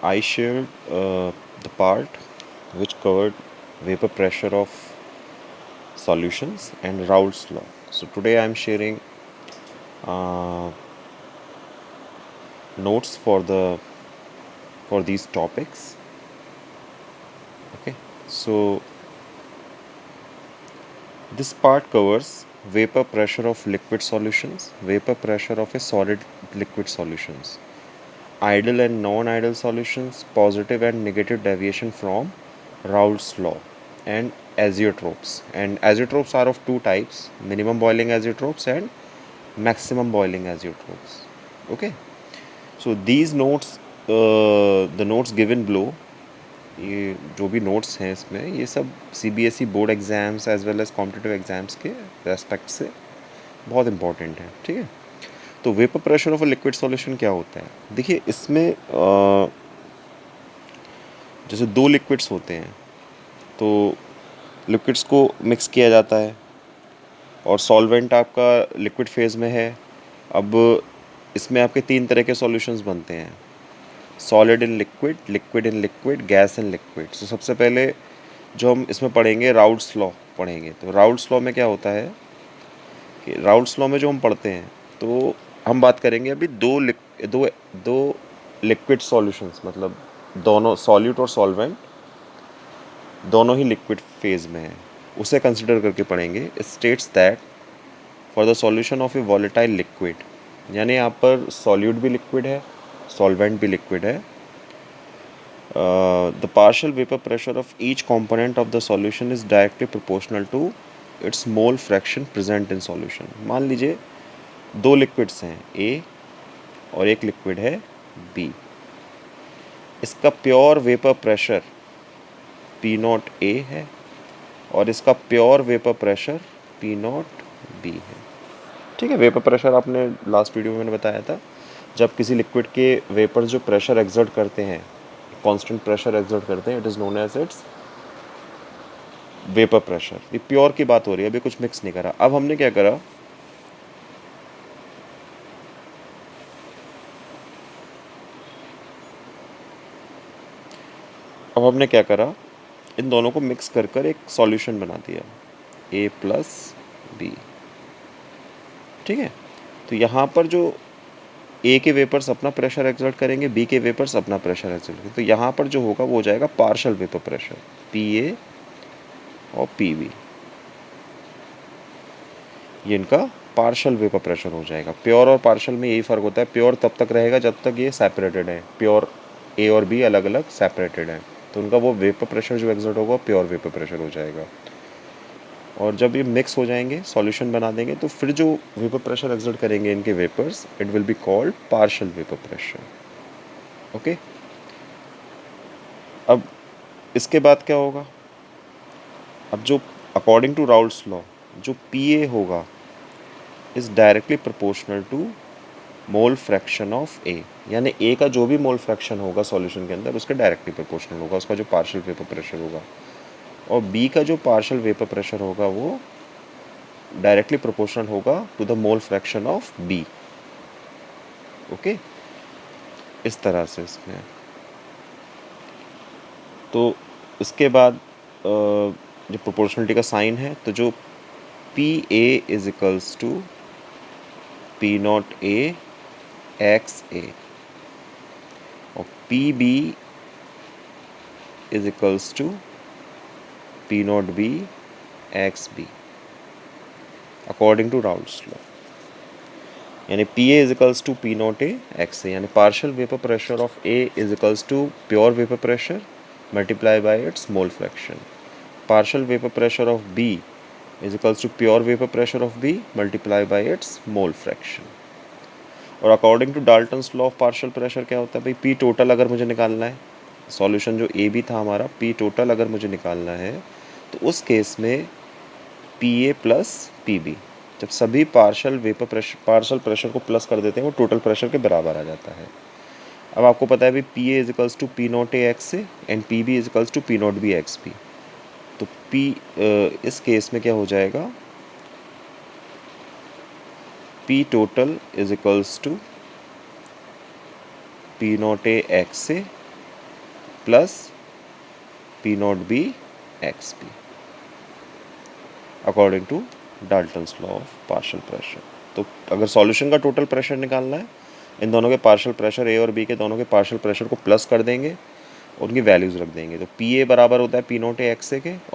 I shared the part which covered vapor pressure of solutions and Raoult's law. So today I am sharing uh, notes for these topics. Okay, so this part covers vapor pressure of liquid solutions, vapor pressure of a solid liquid solutions, ideal and non-ideal solutions, positive and negative deviation from Raoult's law, and azeotropes. And azeotropes are of two types: minimum boiling azeotropes and maximum boiling azeotropes. Okay, so these notes, the notes given below, ये जो भी notes हैं इसमें, ये सब CBSE board exams as well as competitive exams के respect से बहुत इंपॉर्टेंट है. ठीक है, तो vapour pressure of a liquid solution क्या होता है? देखिए इसमें जैसे दो लिक्विड्स होते हैं, तो लिक्विड्स को मिक्स किया जाता है और सॉल्वेंट आपका लिक्विड फेज़ में है. अब इसमें आपके तीन तरह के सॉल्यूशंस बनते हैं: solid in liquid, liquid in liquid, gas in liquid. तो सबसे पहले जो हम इसमें पढ़ेंगे राउल्ट्स लॉ पढ़ेंगे. तो राउल्ट्स लॉ में क्या होता है कि राउल्ट्स लॉ में जो हम पढ़ते हैं, तो हम बात करेंगे अभी दो दो लिक्विड सॉल्यूशंस, मतलब दोनों सॉल्यूट और सॉल्वेंट दोनों ही लिक्विड फेज में है, उसे कंसिडर करके पढ़ेंगे. It states that for the solution of A volatile liquid, यानी यहाँ पर सॉल्यूट भी लिक्विड है, सॉल्वेंट भी लिक्विड है, the partial vapor pressure of each component of the solution is directly proportional to its mole fraction present in solution. मान लीजिए दो लिक्विड्स हैं A और एक लिक्विड है B. इसका pure vapour pressure P naught A है और इसका pure vapour pressure P naught B है. ठीक है, वेपर प्रेशर आपने लास्ट वीडियो में मैंने बताया था, जब किसी लिक्विड के वेपर जो प्रेशर एक्सर्ट करते हैं, कांस्टेंट प्रेशर एक्सर्ट करते हैं, it is known as its vapour pressure. ये प्योर की बात हो रही है, अभी कुछ मिक्स नहीं करा. अब हमने क्या करा, इन दोनों को मिक्स कर कर एक सॉल्यूशन बना दिया, A प्लस बी. ठीक है, तो यहाँ पर जो A के वेपर्स अपना प्रेशर एक्सर्ट करेंगे, B के वेपर्स अपना प्रेशर एक्सर्ट करेंगे, तो यहाँ पर जो होगा वो हो जाएगा पार्शियल वेपर प्रेशर, PA और PB. ये इनका पार्शियल वेपर प्रेशर हो जाएगा. प्योर और पार्शियल में यही फ़र्क होता है, प्योर तब तक रहेगा जब तक ये सेपरेटेड है, प्योर A और B अलग अलग सेपरेटेड हैं, तो उनका वो वेपर प्रेशर जो एक्सर्ट होगा प्योर वेपर प्रेशर हो जाएगा. और जब ये मिक्स हो जाएंगे, सॉल्यूशन बना देंगे, तो फिर जो वेपर प्रेशर एक्सर्ट करेंगे इनके vapours, it will be called partial vapour pressure. Okay, अब इसके बाद क्या होगा, अब जो अकॉर्डिंग टू राउल्ट्स लॉ जो PA होगा is directly proportional to mole fraction of A, यानी A का जो भी मोल फ्रैक्शन होगा सॉल्यूशन के अंदर उसके डायरेक्टली प्रोपोर्शनल होगा उसका जो पार्शियल वेपर प्रेशर होगा, और B का जो पार्शियल वेपर प्रेशर होगा वो डायरेक्टली प्रोपोर्शनल होगा to the mole fraction of B. Okay, इस तरह से इसमें. तो इसके बाद जो प्रोपोर्शनलिटी का साइन है, तो जो PA is equals to P naught A x A और PB is equals to P naught B x B according to Raoult's law. यानी PA is equals to P naught A x A, यानी partial vapour pressure of A is equals to pure vapour pressure multiply by its mole fraction. Partial vapour pressure of B is equals to pure vapour pressure of B multiply by its mole fraction. और according to Dalton's law of partial pressure क्या होता है भाई, P total अगर मुझे निकालना है, solution जो A B था हमारा, P टोटल अगर मुझे निकालना है, तो उस केस में PA प्लस PB, जब सभी पार्शियल प्रेशर को प्लस कर देते हैं वो टोटल प्रेशर के बराबर आ जाता है. अब आपको पता है भाई PA is equals to P naught A x A and PB is equals to P naught B x B. तो इस केस में क्या हो जाएगा, P total is equals to P naught A x A plus P naught B x P according to Dalton's law of partial pressure. तो अगर solution का total pressure निकालना है, इन दोनों के पार्शियल प्रेशर ए और बी के दोनों के पार्शियल प्रेशर को प्लस कर देंगे, उनकी वैल्यूज़ रख देंगे। तो पी ए बराबर होता है पी नॉट ए एक्स ए के